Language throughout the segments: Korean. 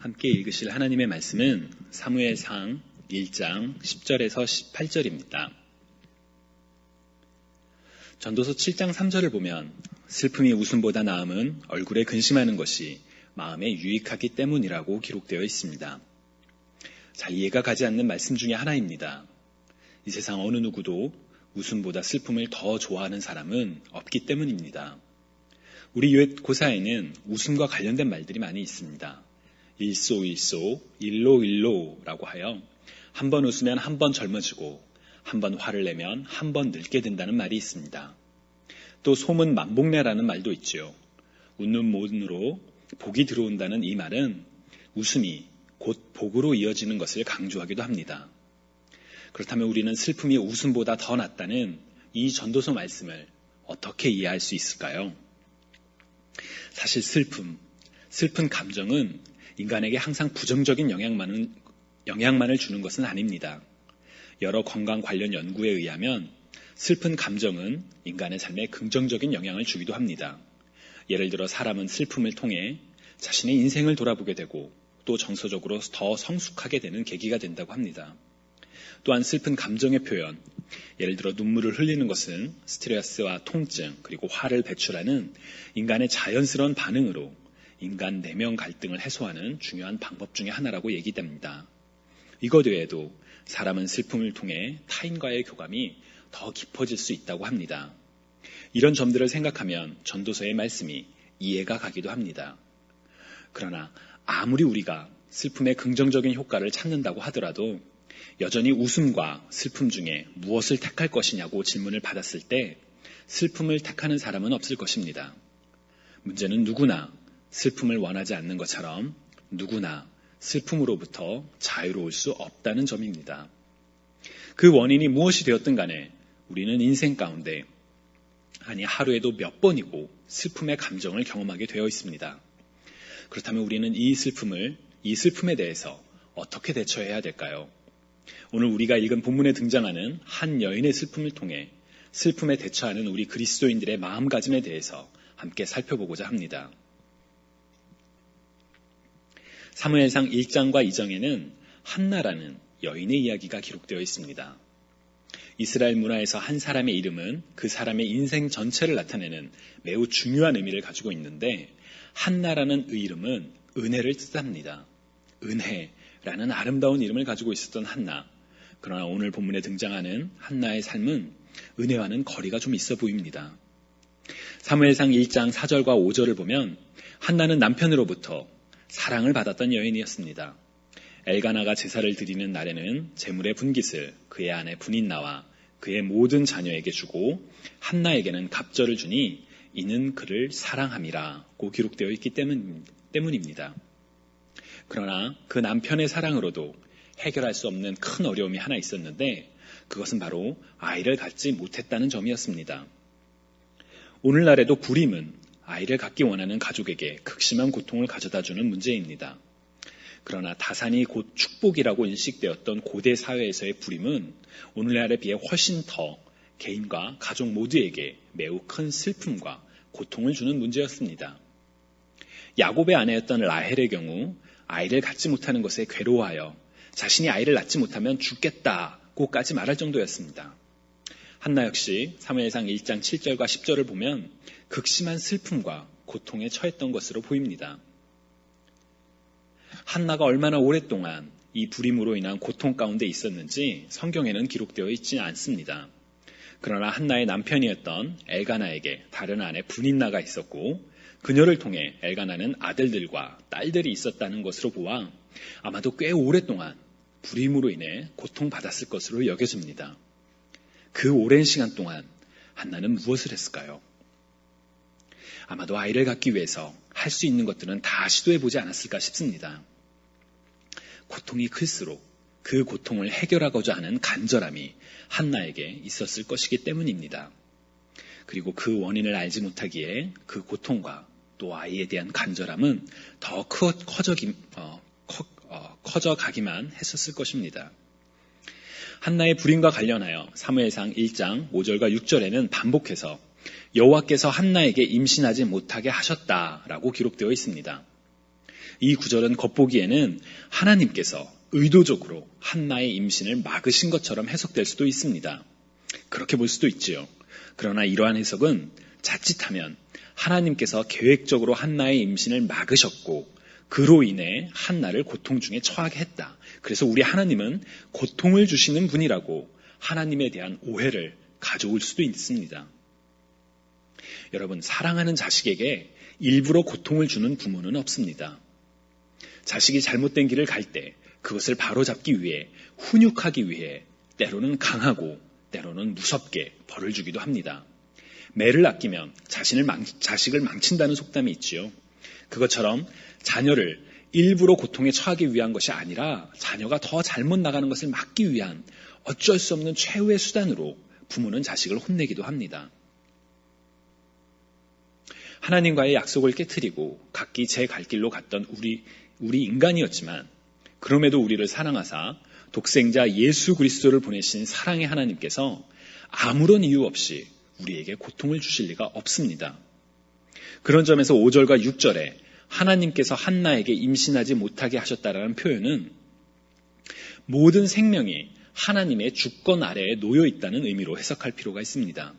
함께 읽으실 하나님의 말씀은 사무엘상 1장 10절에서 18절입니다. 전도서 7장 3절을 보면 슬픔이 웃음보다 나음은 얼굴에 근심하는 것이 마음에 유익하기 때문이라고 기록되어 있습니다. 잘 이해가 가지 않는 말씀 중에 하나입니다. 이 세상 어느 누구도 웃음보다 슬픔을 더 좋아하는 사람은 없기 때문입니다. 우리 옛 고사에는 웃음과 관련된 말들이 많이 있습니다. 일소일소, 일로일로라고 하여 한 번 웃으면 한 번 젊어지고 한 번 화를 내면 한 번 늙게 된다는 말이 있습니다. 또 소문 만복내라는 말도 있죠. 웃는 몸으로 복이 들어온다는 이 말은 웃음이 곧 복으로 이어지는 것을 강조하기도 합니다. 그렇다면 우리는 슬픔이 웃음보다 더 낫다는 이 전도서 말씀을 어떻게 이해할 수 있을까요? 사실 슬픈 감정은 인간에게 항상 부정적인 영향만을 주는 것은 아닙니다. 여러 건강 관련 연구에 의하면 슬픈 감정은 인간의 삶에 긍정적인 영향을 주기도 합니다. 예를 들어 사람은 슬픔을 통해 자신의 인생을 돌아보게 되고 또 정서적으로 더 성숙하게 되는 계기가 된다고 합니다. 또한 슬픈 감정의 표현, 예를 들어 눈물을 흘리는 것은 스트레스와 통증 그리고 화를 배출하는 인간의 자연스러운 반응으로 인간 내면 갈등을 해소하는 중요한 방법 중에 하나라고 얘기됩니다. 이것 외에도 사람은 슬픔을 통해 타인과의 교감이 더 깊어질 수 있다고 합니다. 이런 점들을 생각하면 전도서의 말씀이 이해가 가기도 합니다. 그러나 아무리 우리가 슬픔의 긍정적인 효과를 찾는다고 하더라도 여전히 웃음과 슬픔 중에 무엇을 택할 것이냐고 질문을 받았을 때 슬픔을 택하는 사람은 없을 것입니다. 문제는 누구나 슬픔을 원하지 않는 것처럼 누구나 슬픔으로부터 자유로울 수 없다는 점입니다. 그 원인이 무엇이 되었든 간에 우리는 인생 가운데 하루에도 몇 번이고 슬픔의 감정을 경험하게 되어 있습니다. 그렇다면 우리는 이 슬픔에 대해서 어떻게 대처해야 될까요? 오늘 우리가 읽은 본문에 등장하는 한 여인의 슬픔을 통해 슬픔에 대처하는 우리 그리스도인들의 마음가짐에 대해서 함께 살펴보고자 합니다. 사무엘상 1장과 2장에는 한나라는 여인의 이야기가 기록되어 있습니다. 이스라엘 문화에서 한 사람의 이름은 그 사람의 인생 전체를 나타내는 매우 중요한 의미를 가지고 있는데 한나라는 이름은 은혜를 뜻합니다. 은혜라는 아름다운 이름을 가지고 있었던 한나. 그러나 오늘 본문에 등장하는 한나의 삶은 은혜와는 거리가 좀 있어 보입니다. 사무엘상 1장 4절과 5절을 보면 한나는 남편으로부터 사랑을 받았던 여인이었습니다. 엘가나가 제사를 드리는 날에는 제물의 분깃을 그의 아내 분인나와 그의 모든 자녀에게 주고 한나에게는 갑절을 주니 이는 그를 사랑함이라고 기록되어 있기 때문입니다. 그러나 그 남편의 사랑으로도 해결할 수 없는 큰 어려움이 하나 있었는데 그것은 바로 아이를 갖지 못했다는 점이었습니다. 오늘날에도 불임은 아이를 갖기 원하는 가족에게 극심한 고통을 가져다주는 문제입니다. 그러나 다산이 곧 축복이라고 인식되었던 고대 사회에서의 불임은 오늘날에 비해 훨씬 더 개인과 가족 모두에게 매우 큰 슬픔과 고통을 주는 문제였습니다. 야곱의 아내였던 라헬의 경우 아이를 갖지 못하는 것에 괴로워하여 자신이 아이를 낳지 못하면 죽겠다고까지 말할 정도였습니다. 한나 역시 사무엘상 1장 7절과 10절을 보면 극심한 슬픔과 고통에 처했던 것으로 보입니다. 한나가 얼마나 오랫동안 이 불임으로 인한 고통 가운데 있었는지 성경에는 기록되어 있지 않습니다. 그러나 한나의 남편이었던 엘가나에게 다른 아내 분인나가 있었고 그녀를 통해 엘가나는 아들들과 딸들이 있었다는 것으로 보아 아마도 꽤 오랫동안 불임으로 인해 고통받았을 것으로 여겨집니다. 그 오랜 시간 동안 한나는 무엇을 했을까요? 아마도 아이를 갖기 위해서 할 수 있는 것들은 다 시도해보지 않았을까 싶습니다. 고통이 클수록 그 고통을 해결하고자 하는 간절함이 한나에게 있었을 것이기 때문입니다. 그리고 그 원인을 알지 못하기에 그 고통과 또 아이에 대한 간절함은 더 커져가기만 했었을 것입니다. 한나의 불임과 관련하여 사무엘상 1장 5절과 6절에는 반복해서 여호와께서 한나에게 임신하지 못하게 하셨다라고 기록되어 있습니다. 이 구절은 겉보기에는 하나님께서 의도적으로 한나의 임신을 막으신 것처럼 해석될 수도 있습니다. 그렇게 볼 수도 있지요. 그러나 이러한 해석은 자칫하면 하나님께서 계획적으로 한나의 임신을 막으셨고 그로 인해 한나를 고통 중에 처하게 했다. 그래서 우리 하나님은 고통을 주시는 분이라고 하나님에 대한 오해를 가져올 수도 있습니다. 여러분, 사랑하는 자식에게 일부러 고통을 주는 부모는 없습니다. 자식이 잘못된 길을 갈 때 그것을 바로잡기 위해 훈육하기 위해 때로는 강하고 때로는 무섭게 벌을 주기도 합니다. 매를 아끼면 자식을 망친다는 속담이 있지요. 그것처럼 자녀를 일부러 고통에 처하기 위한 것이 아니라 자녀가 더 잘못 나가는 것을 막기 위한 어쩔 수 없는 최후의 수단으로 부모는 자식을 혼내기도 합니다. 하나님과의 약속을 깨트리고 각기 제 갈 길로 갔던 우리 인간이었지만 그럼에도 우리를 사랑하사 독생자 예수 그리스도를 보내신 사랑의 하나님께서 아무런 이유 없이 우리에게 고통을 주실 리가 없습니다. 그런 점에서 5절과 6절에 하나님께서 한나에게 임신하지 못하게 하셨다라는 표현은 모든 생명이 하나님의 주권 아래에 놓여 있다는 의미로 해석할 필요가 있습니다.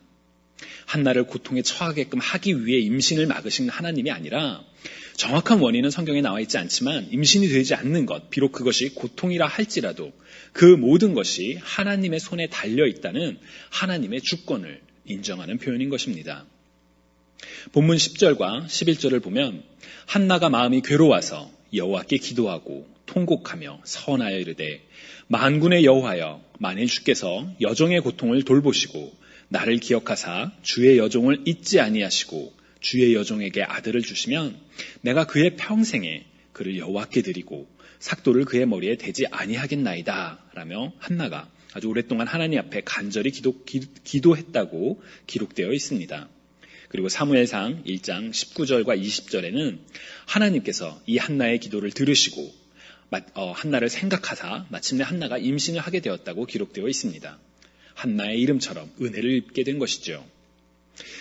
한나를 고통에 처하게끔 하기 위해 임신을 막으신 하나님이 아니라 정확한 원인은 성경에 나와 있지 않지만 임신이 되지 않는 것, 비록 그것이 고통이라 할지라도 그 모든 것이 하나님의 손에 달려 있다는 하나님의 주권을 인정하는 표현인 것입니다. 본문 10절과 11절을 보면 한나가 마음이 괴로워서 여호와께 기도하고 통곡하며 서원하여 이르되 만군의 여호와여 만일 주께서 여종의 고통을 돌보시고 나를 기억하사 주의 여종을 잊지 아니하시고 주의 여종에게 아들을 주시면 내가 그의 평생에 그를 여호와께 드리고 삭도를 그의 머리에 대지 아니하겠나이다 라며 한나가 아주 오랫동안 하나님 앞에 간절히 기도했다고 기록되어 있습니다. 그리고 사무엘상 1장 19절과 20절에는 하나님께서 이 한나의 기도를 들으시고 한나를 생각하사 마침내 한나가 임신을 하게 되었다고 기록되어 있습니다. 한나의 이름처럼 은혜를 입게 된 것이죠.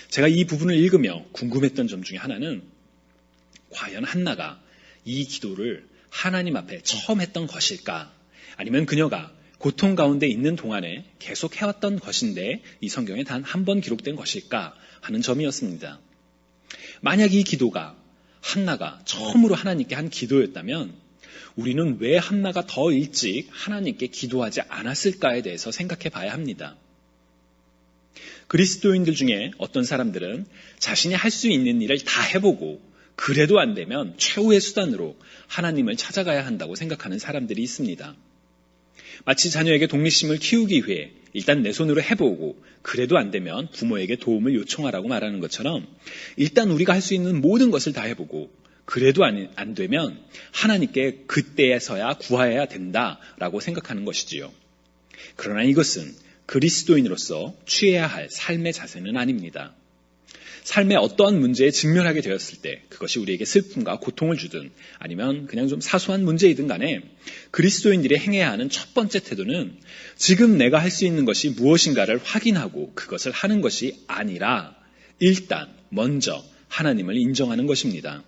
제가 이 부분을 읽으며 궁금했던 점 중에 하나는 과연 한나가 이 기도를 하나님 앞에 처음 했던 것일까? 아니면 그녀가 고통 가운데 있는 동안에 계속 해왔던 것인데 이 성경에 단 한 번 기록된 것일까 하는 점이었습니다. 만약 이 기도가 한나가 처음으로 하나님께 한 기도였다면 우리는 왜 한나가 더 일찍 하나님께 기도하지 않았을까에 대해서 생각해 봐야 합니다. 그리스도인들 중에 어떤 사람들은 자신이 할 수 있는 일을 다 해보고 그래도 안 되면 최후의 수단으로 하나님을 찾아가야 한다고 생각하는 사람들이 있습니다. 마치 자녀에게 독립심을 키우기 위해 일단 내 손으로 해보고 그래도 안 되면 부모에게 도움을 요청하라고 말하는 것처럼 일단 우리가 할 수 있는 모든 것을 다 해보고 그래도 안 되면 하나님께 그때에서야 구하여야 된다라고 생각하는 것이지요. 그러나 이것은 그리스도인으로서 취해야 할 삶의 자세는 아닙니다. 삶의 어떠한 문제에 직면하게 되었을 때 그것이 우리에게 슬픔과 고통을 주든 아니면 그냥 좀 사소한 문제이든 간에 그리스도인들이 행해야 하는 첫 번째 태도는 지금 내가 할 수 있는 것이 무엇인가를 확인하고 그것을 하는 것이 아니라 일단 먼저 하나님을 인정하는 것입니다.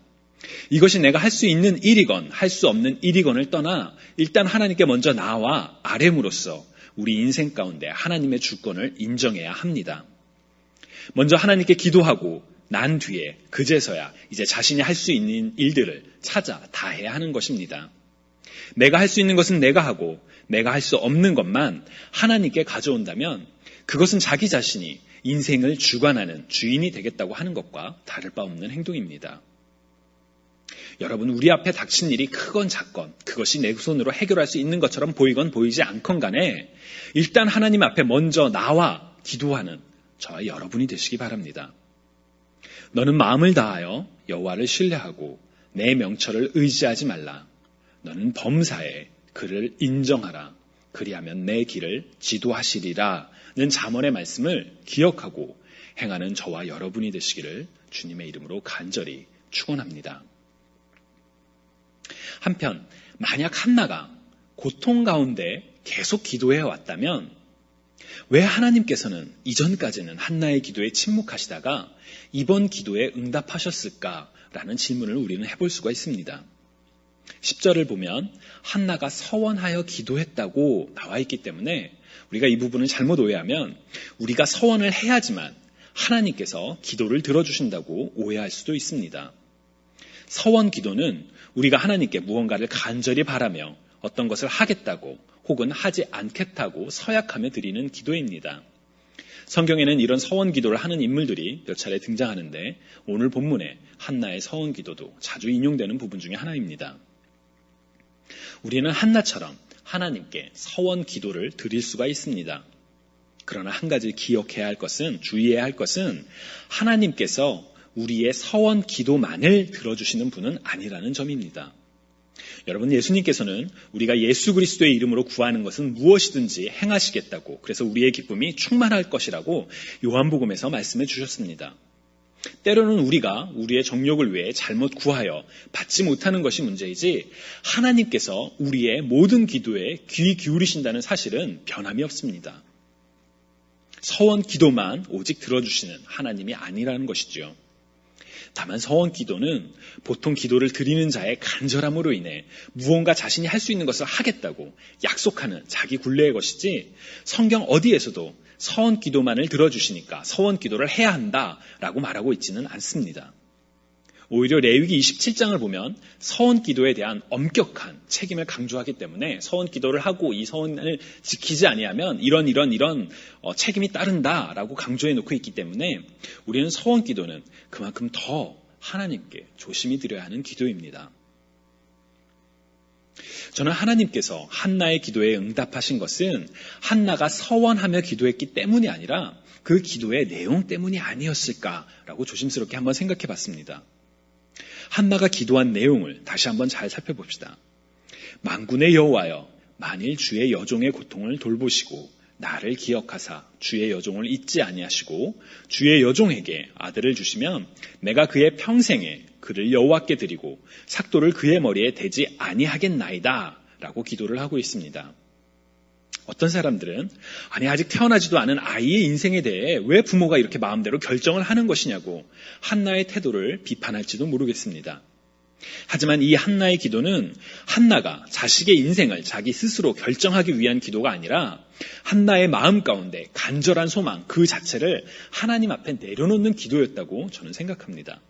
이것이 내가 할 수 있는 일이건 할 수 없는 일이건을 떠나 일단 하나님께 먼저 나와 아뢰므로써 우리 인생 가운데 하나님의 주권을 인정해야 합니다. 먼저 하나님께 기도하고 난 뒤에 그제서야 이제 자신이 할 수 있는 일들을 찾아 다 해야 하는 것입니다. 내가 할 수 있는 것은 내가 하고 내가 할 수 없는 것만 하나님께 가져온다면 그것은 자기 자신이 인생을 주관하는 주인이 되겠다고 하는 것과 다를 바 없는 행동입니다. 여러분, 우리 앞에 닥친 일이 크건 작건 그것이 내 손으로 해결할 수 있는 것처럼 보이건 보이지 않건 간에 일단 하나님 앞에 먼저 나와 기도하는 저와 여러분이 되시기 바랍니다. 너는 마음을 다하여 여호와를 신뢰하고 내 명철을 의지하지 말라. 너는 범사에 그를 인정하라. 그리하면 내 길을 지도하시리라는 잠언의 말씀을 기억하고 행하는 저와 여러분이 되시기를 주님의 이름으로 간절히 축원합니다. 한편 만약 한나가 고통 가운데 계속 기도해 왔다면 왜 하나님께서는 이전까지는 한나의 기도에 침묵하시다가 이번 기도에 응답하셨을까라는 질문을 우리는 해볼 수가 있습니다. 10절을 보면 한나가 서원하여 기도했다고 나와 있기 때문에 우리가 이 부분을 잘못 오해하면 우리가 서원을 해야지만 하나님께서 기도를 들어주신다고 오해할 수도 있습니다. 서원 기도는 우리가 하나님께 무언가를 간절히 바라며 어떤 것을 하겠다고 혹은 하지 않겠다고 서약하며 드리는 기도입니다. 성경에는 이런 서원 기도를 하는 인물들이 몇 차례 등장하는데 오늘 본문에 한나의 서원 기도도 자주 인용되는 부분 중에 하나입니다. 우리는 한나처럼 하나님께 서원 기도를 드릴 수가 있습니다. 그러나 한 가지 기억해야 할 것은, 주의해야 할 것은 하나님께서 우리의 서원 기도만을 들어주시는 분은 아니라는 점입니다. 여러분, 예수님께서는 우리가 예수 그리스도의 이름으로 구하는 것은 무엇이든지 행하시겠다고, 그래서 우리의 기쁨이 충만할 것이라고 요한복음에서 말씀해 주셨습니다. 때로는 우리가 우리의 정욕을 위해 잘못 구하여 받지 못하는 것이 문제이지 하나님께서 우리의 모든 기도에 귀 기울이신다는 사실은 변함이 없습니다. 서원 기도만 오직 들어주시는 하나님이 아니라는 것이죠. 다만 서원 기도는 보통 기도를 드리는 자의 간절함으로 인해 무언가 자신이 할 수 있는 것을 하겠다고 약속하는 자기 굴레의 것이지 성경 어디에서도 서원 기도만을 들어주시니까 서원 기도를 해야 한다라고 말하고 있지는 않습니다. 오히려 레위기 27장을 보면 서원 기도에 대한 엄격한 책임을 강조하기 때문에 서원 기도를 하고 이 서원을 지키지 아니하면 이런 책임이 따른다라고 강조해 놓고 있기 때문에 우리는 서원 기도는 그만큼 더 하나님께 조심히 드려야 하는 기도입니다. 저는 하나님께서 한나의 기도에 응답하신 것은 한나가 서원하며 기도했기 때문이 아니라 그 기도의 내용 때문이 아니었을까라고 조심스럽게 한번 생각해 봤습니다. 한나가 기도한 내용을 다시 한번 잘 살펴봅시다. 만군의 여호와여, 만일 주의 여종의 고통을 돌보시고 나를 기억하사 주의 여종을 잊지 아니하시고 주의 여종에게 아들을 주시면 내가 그의 평생에 그를 여호와께 드리고 삭도를 그의 머리에 대지 아니하겠나이다 라고 기도를 하고 있습니다. 어떤 사람들은 아니 아직 태어나지도 않은 아이의 인생에 대해 왜 부모가 이렇게 마음대로 결정을 하는 것이냐고 한나의 태도를 비판할지도 모르겠습니다. 하지만 이 한나의 기도는 한나가 자식의 인생을 자기 스스로 결정하기 위한 기도가 아니라 한나의 마음 가운데 간절한 소망 그 자체를 하나님 앞에 내려놓는 기도였다고 저는 생각합니다.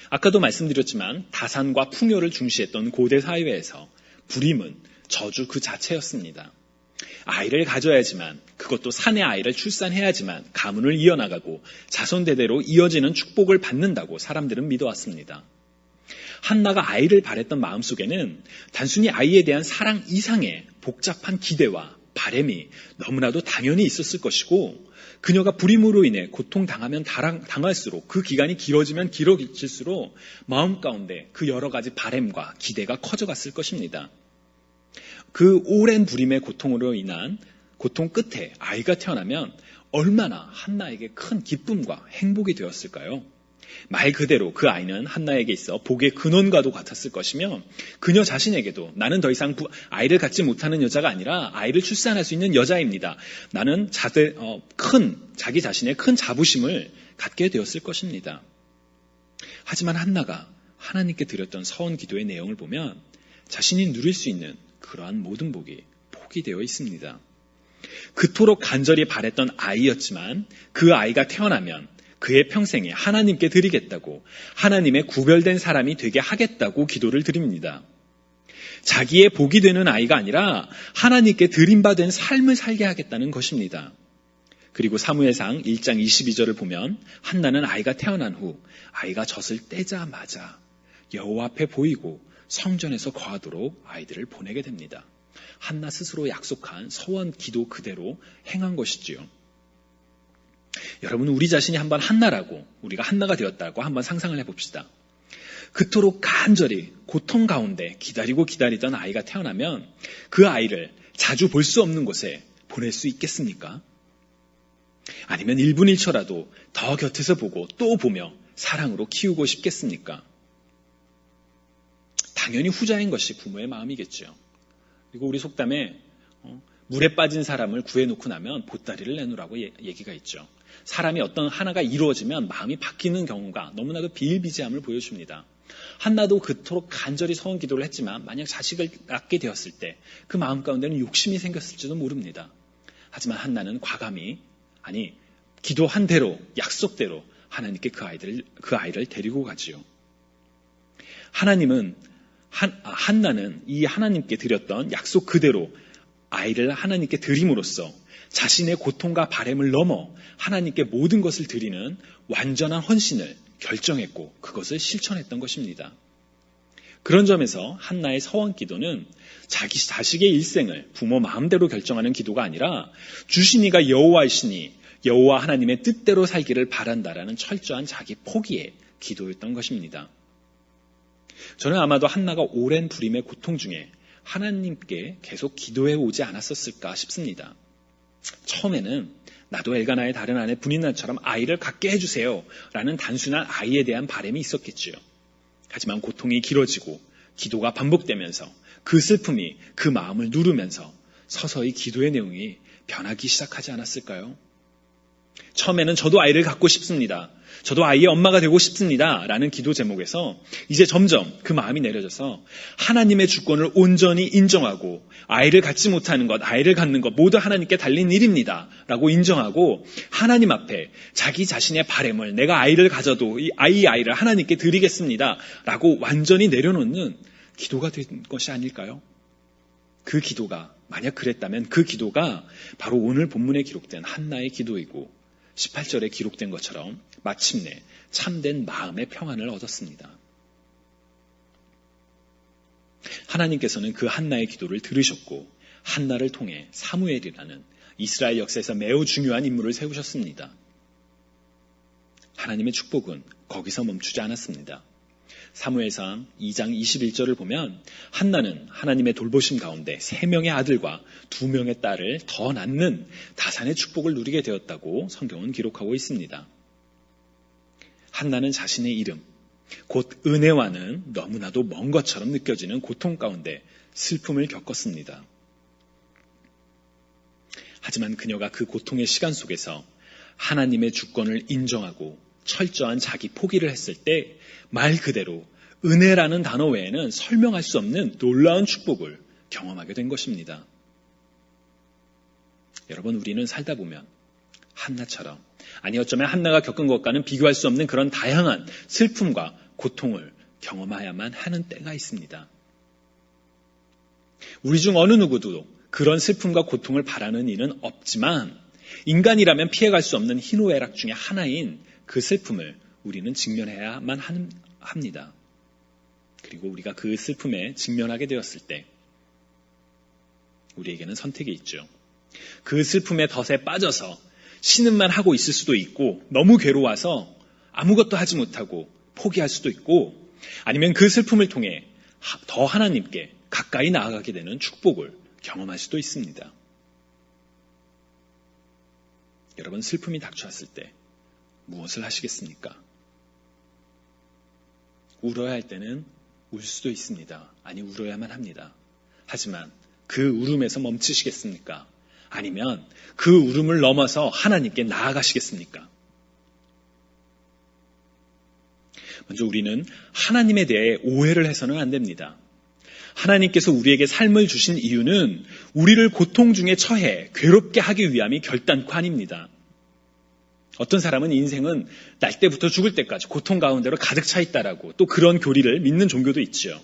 아까도 말씀드렸지만 다산과 풍요를 중시했던 고대 사회에서 불임은 저주 그 자체였습니다. 아이를 가져야지만, 그것도 사내 아이를 출산해야지만 가문을 이어나가고 자손대대로 이어지는 축복을 받는다고 사람들은 믿어왔습니다. 한나가 아이를 바랬던 마음속에는 단순히 아이에 대한 사랑 이상의 복잡한 기대와 바램이 너무나도 당연히 있었을 것이고 그녀가 불임으로 인해 고통당하면 당할수록 그 기간이 길어지면 길어질수록 마음 가운데 그 여러 가지 바램과 기대가 커져갔을 것입니다. 그 오랜 불임의 고통으로 인한 고통 끝에 아이가 태어나면 얼마나 한나에게 큰 기쁨과 행복이 되었을까요? 말 그대로 그 아이는 한나에게 있어 복의 근원과도 같았을 것이며 그녀 자신에게도 나는 더 이상 아이를 갖지 못하는 여자가 아니라 아이를 출산할 수 있는 여자입니다. 나는 자기 자신의 큰 자부심을 갖게 되었을 것입니다. 하지만 한나가 하나님께 드렸던 서원 기도의 내용을 보면 자신이 누릴 수 있는 그러한 모든 복이 포기되어 있습니다. 그토록 간절히 바랬던 아이였지만 그 아이가 태어나면 그의 평생에 하나님께 드리겠다고 하나님의 구별된 사람이 되게 하겠다고 기도를 드립니다. 자기의 복이 되는 아이가 아니라 하나님께 드림받은 삶을 살게 하겠다는 것입니다. 그리고 사무엘상 1장 22절을 보면 한나는 아이가 태어난 후 아이가 젖을 떼자마자 여호와 앞에 보이고 성전에서 거하도록 아이들을 보내게 됩니다. 한나 스스로 약속한 서원 기도 그대로 행한 것이지요. 여러분, 우리 자신이 한번 한나라고, 우리가 한나가 되었다고 한번 상상을 해봅시다. 그토록 간절히 고통 가운데 기다리던 아이가 태어나면 그 아이를 자주 볼 수 없는 곳에 보낼 수 있겠습니까? 아니면 1분 1초라도 더 곁에서 보고 또 보며 사랑으로 키우고 싶겠습니까? 당연히 후자인 것이 부모의 마음이겠죠. 그리고 우리 속담에 물에 빠진 사람을 구해놓고 나면 보따리를 내놓으라고 얘기가 있죠. 사람이 어떤 하나가 이루어지면 마음이 바뀌는 경우가 너무나도 비일비재함을 보여줍니다. 한나도 그토록 간절히 서원 기도를 했지만 만약 자식을 낳게 되었을 때 그 마음 가운데는 욕심이 생겼을지도 모릅니다. 하지만 한나는 과감히, 기도한 대로, 약속대로 하나님께 그 아이를 데리고 가지요. 한나는 이 하나님께 드렸던 약속 그대로 아이를 하나님께 드림으로써 자신의 고통과 바램을 넘어 하나님께 모든 것을 드리는 완전한 헌신을 결정했고 그것을 실천했던 것입니다. 그런 점에서 한나의 서원 기도는 자기 자식의 일생을 부모 마음대로 결정하는 기도가 아니라 주신 이가 여호와이시니 여호와 하나님의 뜻대로 살기를 바란다라는 철저한 자기 포기의 기도였던 것입니다. 저는 아마도 한나가 오랜 불임의 고통 중에 하나님께 계속 기도해 오지 않았었을까 싶습니다. 처음에는 나도 엘가나의 다른 아내 분인나처럼 아이를 갖게 해주세요 라는 단순한 아이에 대한 바람이 있었겠지요. 하지만 고통이 길어지고 기도가 반복되면서 그 슬픔이 그 마음을 누르면서 서서히 기도의 내용이 변하기 시작하지 않았을까요? 처음에는 저도 아이를 갖고 싶습니다. 저도 아이의 엄마가 되고 싶습니다. 라는 기도 제목에서 이제 점점 그 마음이 내려져서 하나님의 주권을 온전히 인정하고 아이를 갖지 못하는 것, 아이를 갖는 것 모두 하나님께 달린 일입니다. 라고 인정하고 하나님 앞에 자기 자신의 바램을 내가 아이를 가져도 이 아이를 하나님께 드리겠습니다. 라고 완전히 내려놓는 기도가 된 것이 아닐까요? 그 기도가, 만약 그랬다면 그 기도가 바로 오늘 본문에 기록된 한나의 기도이고 18절에 기록된 것처럼 마침내 참된 마음의 평안을 얻었습니다. 하나님께서는 그 한나의 기도를 들으셨고 한나를 통해 사무엘이라는 이스라엘 역사에서 매우 중요한 인물을 세우셨습니다. 하나님의 축복은 거기서 멈추지 않았습니다. 사무엘상 2장 21절을 보면 한나는 하나님의 돌보심 가운데 3명의 아들과 2명의 딸을 더 낳는 다산의 축복을 누리게 되었다고 성경은 기록하고 있습니다. 한나는 자신의 이름, 곧 은혜와는 너무나도 먼 것처럼 느껴지는 고통 가운데 슬픔을 겪었습니다. 하지만 그녀가 그 고통의 시간 속에서 하나님의 주권을 인정하고 철저한 자기 포기를 했을 때 말 그대로 은혜라는 단어 외에는 설명할 수 없는 놀라운 축복을 경험하게 된 것입니다. 여러분, 우리는 살다 보면 한나처럼, 아니 어쩌면 한나가 겪은 것과는 비교할 수 없는 그런 다양한 슬픔과 고통을 경험해야만 하는 때가 있습니다. 우리 중 어느 누구도 그런 슬픔과 고통을 바라는 이는 없지만 인간이라면 피해갈 수 없는 희노애락 중에 하나인 그 슬픔을 우리는 직면해야만 합니다. 그리고 우리가 그 슬픔에 직면하게 되었을 때 우리에게는 선택이 있죠. 그 슬픔의 덫에 빠져서 신음만 하고 있을 수도 있고 너무 괴로워서 아무것도 하지 못하고 포기할 수도 있고 아니면 그 슬픔을 통해 더 하나님께 가까이 나아가게 되는 축복을 경험할 수도 있습니다. 여러분, 슬픔이 닥쳐왔을 때 무엇을 하시겠습니까? 울어야 할 때는 울 수도 있습니다. 아니, 울어야만 합니다. 하지만 그 울음에서 멈추시겠습니까? 아니면 그 울음을 넘어서 하나님께 나아가시겠습니까? 먼저 우리는 하나님에 대해 오해를 해서는 안 됩니다. 하나님께서 우리에게 삶을 주신 이유는 우리를 고통 중에 처해 괴롭게 하기 위함이 결단코 아닙니다. 어떤 사람은 인생은 날 때부터 죽을 때까지 고통 가운데로 가득 차 있다라고 또 그런 교리를 믿는 종교도 있죠.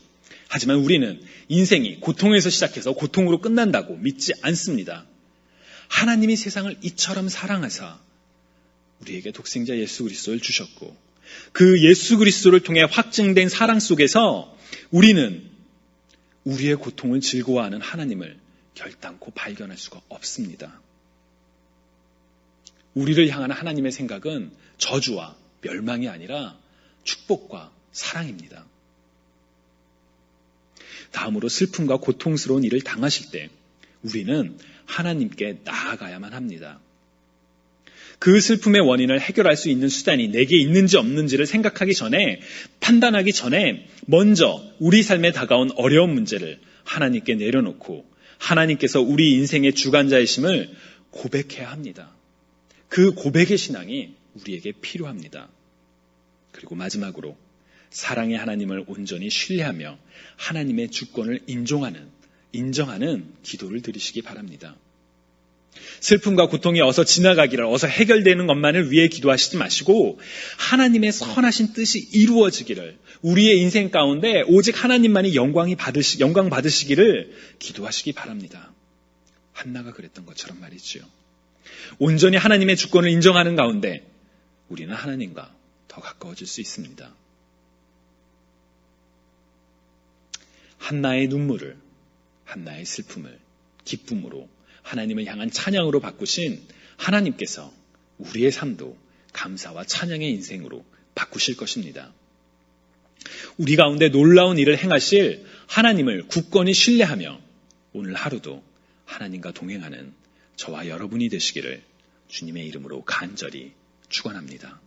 하지만 우리는 인생이 고통에서 시작해서 고통으로 끝난다고 믿지 않습니다. 하나님이 세상을 이처럼 사랑하사 우리에게 독생자 예수 그리스도를 주셨고 그 예수 그리스도를 통해 확증된 사랑 속에서 우리는 우리의 고통을 즐거워하는 하나님을 결단코 발견할 수가 없습니다. 우리를 향한 하나님의 생각은 저주와 멸망이 아니라 축복과 사랑입니다. 다음으로 슬픔과 고통스러운 일을 당하실 때 우리는 하나님께 나아가야만 합니다. 그 슬픔의 원인을 해결할 수 있는 수단이 내게 있는지 없는지를 생각하기 전에, 판단하기 전에 먼저 우리 삶에 다가온 어려운 문제를 하나님께 내려놓고 하나님께서 우리 인생의 주관자이심을 고백해야 합니다. 그 고백의 신앙이 우리에게 필요합니다. 그리고 마지막으로 사랑의 하나님을 온전히 신뢰하며 하나님의 주권을 인정하는 기도를 드리시기 바랍니다. 슬픔과 고통이 어서 지나가기를, 어서 해결되는 것만을 위해 기도하시지 마시고 하나님의 선하신 뜻이 이루어지기를, 우리의 인생 가운데 오직 하나님만이 영광 받으시기를 기도하시기 바랍니다. 한나가 그랬던 것처럼 말이지요. 온전히 하나님의 주권을 인정하는 가운데 우리는 하나님과 더 가까워질 수 있습니다. 한나의 눈물을, 한나의 슬픔을 기쁨으로, 하나님을 향한 찬양으로 바꾸신 하나님께서 우리의 삶도 감사와 찬양의 인생으로 바꾸실 것입니다. 우리 가운데 놀라운 일을 행하실 하나님을 굳건히 신뢰하며 오늘 하루도 하나님과 동행하는 저와 여러분이 되시기를 주님의 이름으로 간절히 축원합니다.